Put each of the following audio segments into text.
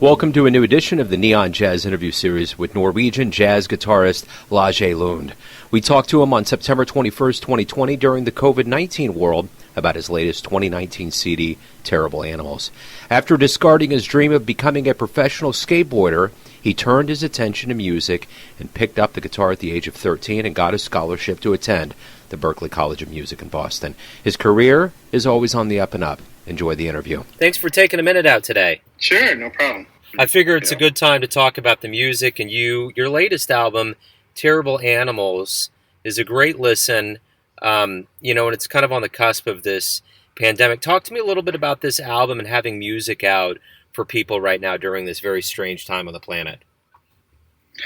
welcome to a new edition of the Neon Jazz interview series with Norwegian jazz guitarist Lage Lund. We talked to him on September 21st, 2020 during the COVID-19 world about his latest 2019 CD, Terrible Animals. After discarding his dream of becoming a professional skateboarder, he turned his attention to music and picked up the guitar at the age of 13 and got a scholarship to attend the Berklee College of Music in Boston. His career is always on the up and up. Enjoy the interview. Thanks for taking a minute out today. Sure, no problem. I figure it's a good time to talk about the music, and your latest album, Terrible Animals, is a great listen, and it's kind of on the cusp of this pandemic. Talk to me a little bit about this album and having music out for people right now during this very strange time on the planet.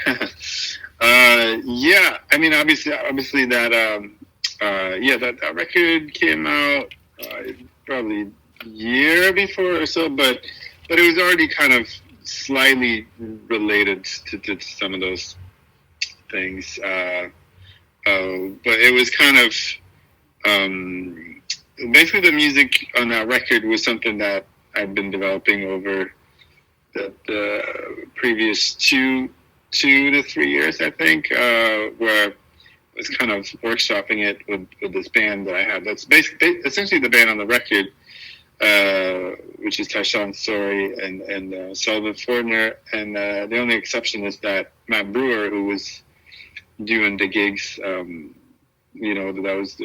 Yeah, I mean, obviously that, that record came out probably a year before or so, but it was already kind of slightly related to some of those things. But it was kind of basically the music on that record was something that I've been developing over the previous two to 3 years, I think, where I was kind of workshopping it with this band that I had. That's essentially the band on the record, which is Tyshawn Story and Sullivan Fortner. And the only exception is that Matt Brewer, who was doing the gigs, that was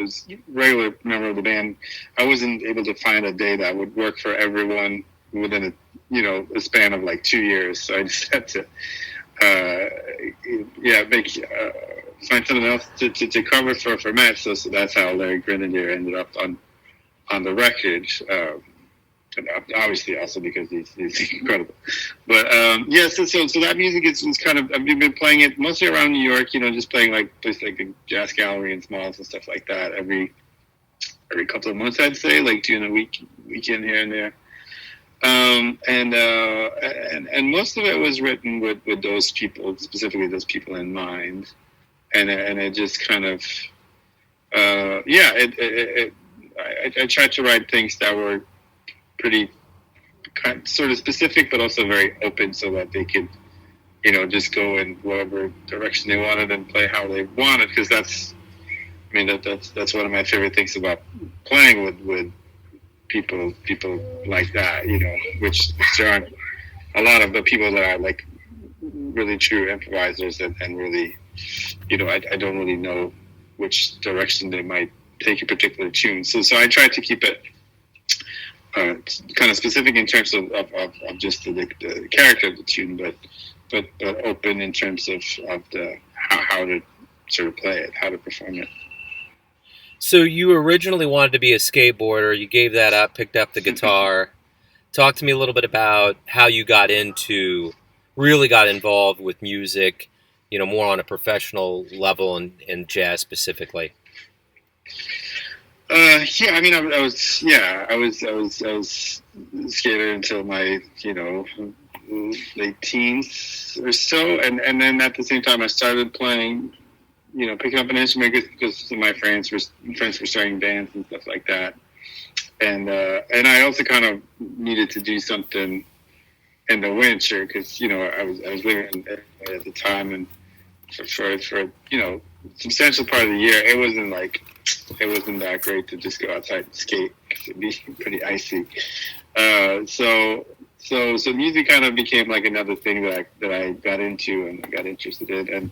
regular member of the band. I wasn't able to find a day that would work for everyone within a span of like 2 years. So I just had to, find something else to cover for Matt. So that's how Larry Grenadier ended up on the record. And obviously also because he's incredible. But so that music is kind of, I've been playing it mostly around New York, just playing like places like the Jazz Gallery and Smalls and stuff like that every couple of months, I'd say, like doing a weekend here and there. And most of it was written with those people, specifically those people in mind. And it just kind of, I tried to write things that were pretty sort of specific, but also very open, so that they could, just go in whatever direction they wanted and play how they wanted. Because that's one of my favorite things about playing with people like that, which there aren't a lot of the people that are like really true improvisers and really, I don't really know which direction they might take a particular tune. So I try to keep it kind of specific in terms of just the character of the tune, but open in terms of the how to sort of play it, how to perform it. So you originally wanted to be a skateboarder. You gave that up, picked up the guitar. Talk to me a little bit about how you really got involved with music, more on a professional level and jazz specifically. I was a skater until my, late teens or so. And then at the same time I started playing, picking up an instrument because my friends were starting bands and stuff like that. And I also kind of needed to do something in the winter because, I was living at the time, and for substantial part of the year, it wasn't that great to just go outside and skate because it'd be pretty icy. So music kind of became like another thing that I got into and got interested in.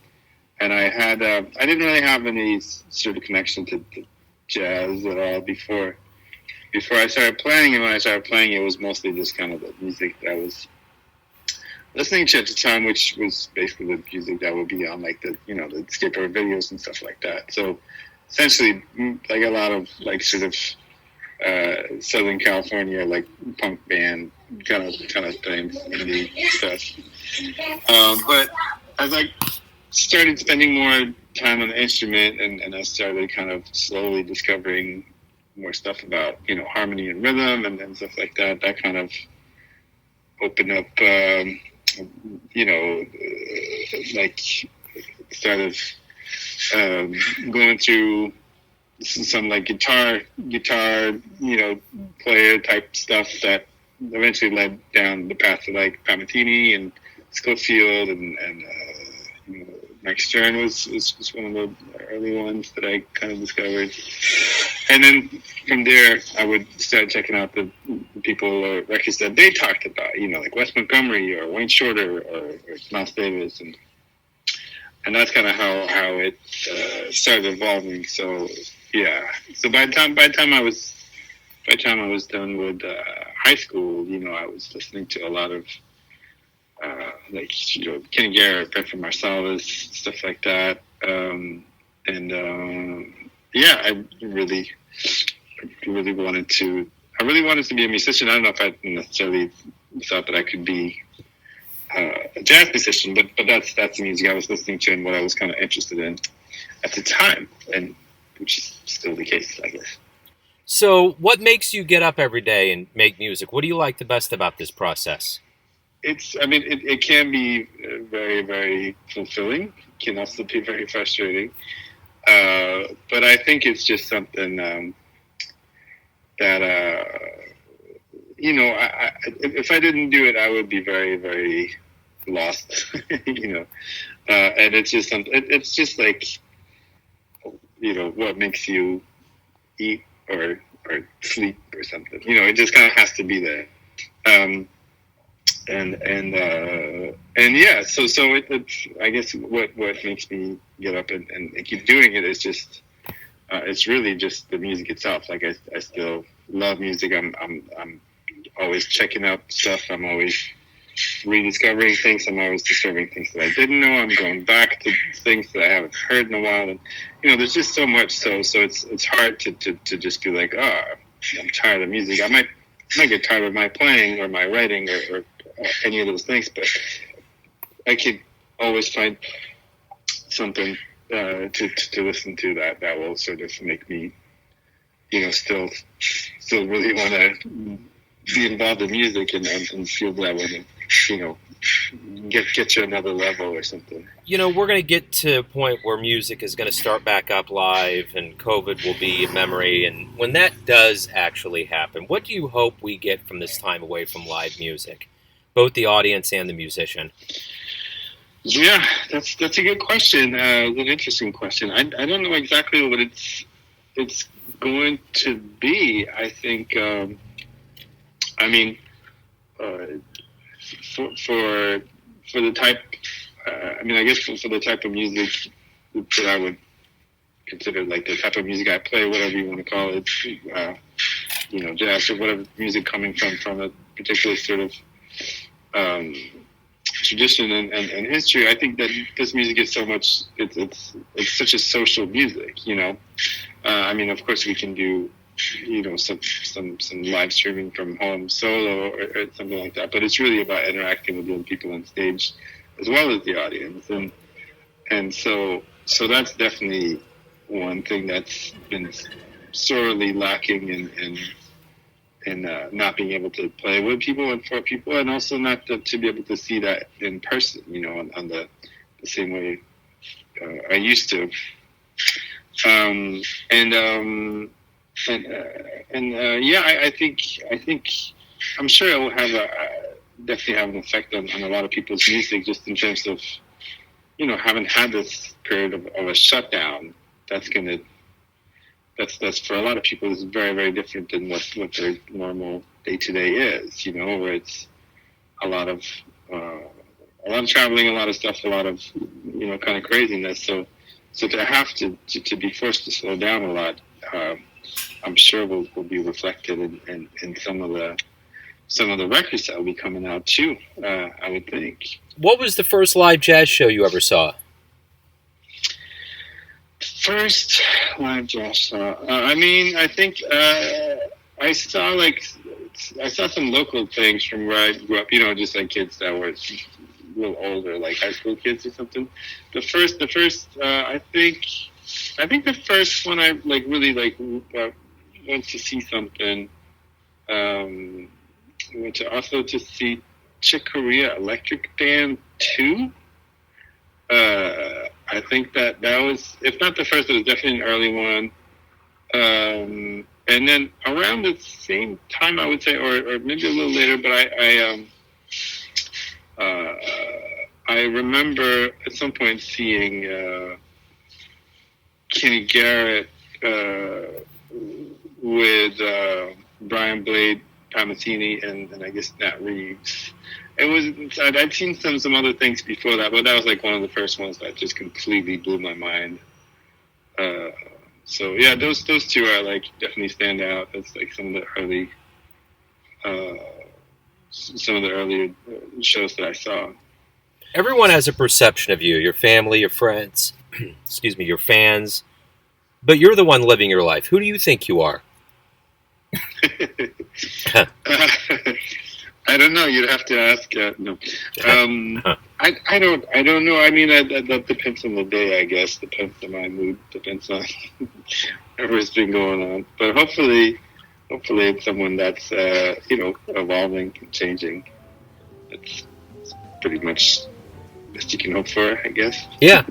And I had, I didn't really have any sort of connection to jazz at all before I started playing. And when I started playing, it was mostly just kind of the music that I was listening to at the time, which was basically the music that would be on like the skateboard videos and stuff like that. So essentially like a lot of like sort of Southern California, like punk band kind of things, indie stuff. But as I started spending more time on the instrument and I started kind of slowly discovering more stuff about, harmony and rhythm and stuff like that, that kind of opened up, started going through some like guitar, player type stuff that eventually led down the path to like Pamatini and Schofield and you know, Mike Stern was one of the early ones that I kind of discovered. And then from there, I would start checking out the people or records that they talked about, you know, like Wes Montgomery or Wayne Shorter or Miles Davis, and that's kind of how it started evolving. So yeah, so by the time I was done with high school, you know, I was listening to a lot of like, you know, Kenny Garrett, Bedford Marsalis, stuff like that. Yeah, I really wanted to. I really wanted to be a musician. I don't know if I necessarily thought that I could be a jazz musician, but that's the music I was listening to and what I was kind of interested in at the time, and which is still the case, I guess. So, what makes you get up every day and make music? What do you like the best about this process? It can be very, very fulfilling. It can also be very frustrating. But I think it's just something that, you know, if I didn't do it, I would be very, very lost, you know. And it's just something, it's just like, you know, what makes you eat or sleep or something. You know, it just kind of has to be there. And yeah, so it's I guess what makes me get up and keep doing it is just it's really just the music itself. Like I still love music. I'm always checking out stuff. I'm always rediscovering things. I'm always discovering things that I didn't know. I'm going back to things that I haven't heard in a while. And you know, there's just so much. So it's hard to just be like, oh, I'm tired of music. I might get tired of my playing or my writing or any of those things, but I could always find something to listen to that will sort of make me, you know, still really want to be involved in music and feel that way, and, you know, get to another level or something. You know, we're going to get to a point where music is going to start back up live and COVID will be a memory. And when that does actually happen, what do you hope we get from this time away from live music? Both the audience and the musician. Yeah, that's a good question. It's an interesting question. I don't know exactly what it's going to be. I think. For the type. I guess for the type of music that I would consider like the type of music I play, whatever you want to call it, you know, jazz or whatever music coming from a particular sort of tradition and history. I think that this music is so much. It's such a social music, you know. Of course, we can do, you know, some live streaming from home solo or something like that, but it's really about interacting with the other people on stage as well as the audience, and so that's definitely one thing that's been sorely lacking in not being able to play with people and for people, and also not to be able to see that in person, you know, on the same way I used to. I think I'm sure it will definitely have an effect on a lot of people's music, just in terms of, you know, having had this period of a shutdown. That's for a lot of people is very, very different than what their normal day to day is. You know, where it's a lot of traveling, a lot of stuff, a lot of, you know, kind of craziness. So to have to be forced to slow down a lot, I'm sure will be reflected in some of the records that will be coming out too. I would think. What was the first live jazz show you ever saw? First live jazz show. I think I saw some local things from where I grew up. You know, just like kids that were a little older, like high school kids or something. The first. I think the first one I really went to see something. We went to also to see Chick Corea Electric Band 2. I think that was, if not the first, it was definitely an early one. And then around the same time, I would say, or maybe a little later, but I remember at some point seeing Kenny Garrett with Brian Blade, Palmatini, and I guess Nat Reeves. I'd seen some other things before that, but that was like one of the first ones that just completely blew my mind. So yeah, those two are like definitely stand out. That's like some of the earlier shows that I saw. Everyone has a perception of you, your family, your friends, excuse me, your fans, but you're the one living your life. Who do you think you are? I don't know. You'd have to ask. No, I don't know. I mean, that depends on the day, I guess. Depends on my mood. Depends on whatever's been going on. But hopefully, it's someone that's evolving and changing. That's pretty much best you can hope for, I guess. Yeah.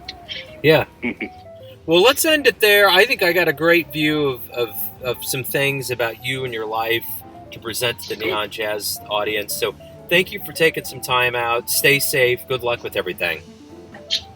Well, let's end it there. I think I got a great view of some things about you and your life to present to the Neon Jazz audience. So thank you for taking some time out. Stay safe. Good luck with everything.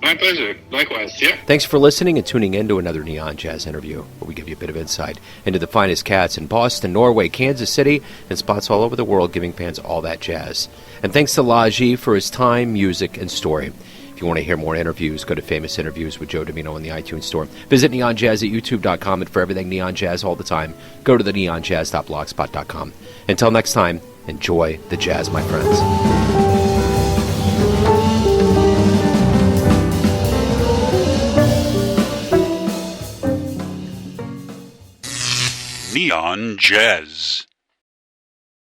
My pleasure. Likewise. Yeah. Thanks for listening and tuning in to another Neon Jazz interview, where we give you a bit of insight into the finest cats in Boston, Norway, Kansas City, and spots all over the world, giving fans all that jazz. And thanks to Lage for his time, music, and story. If you want to hear more interviews, go to Famous Interviews with Joe Domino in the iTunes Store. Visit neonjazz at youtube.com, and for everything Neon Jazz all the time, go to the neonjazz.blogspot.com. Until next time, enjoy the jazz, my friends. Neon Jazz.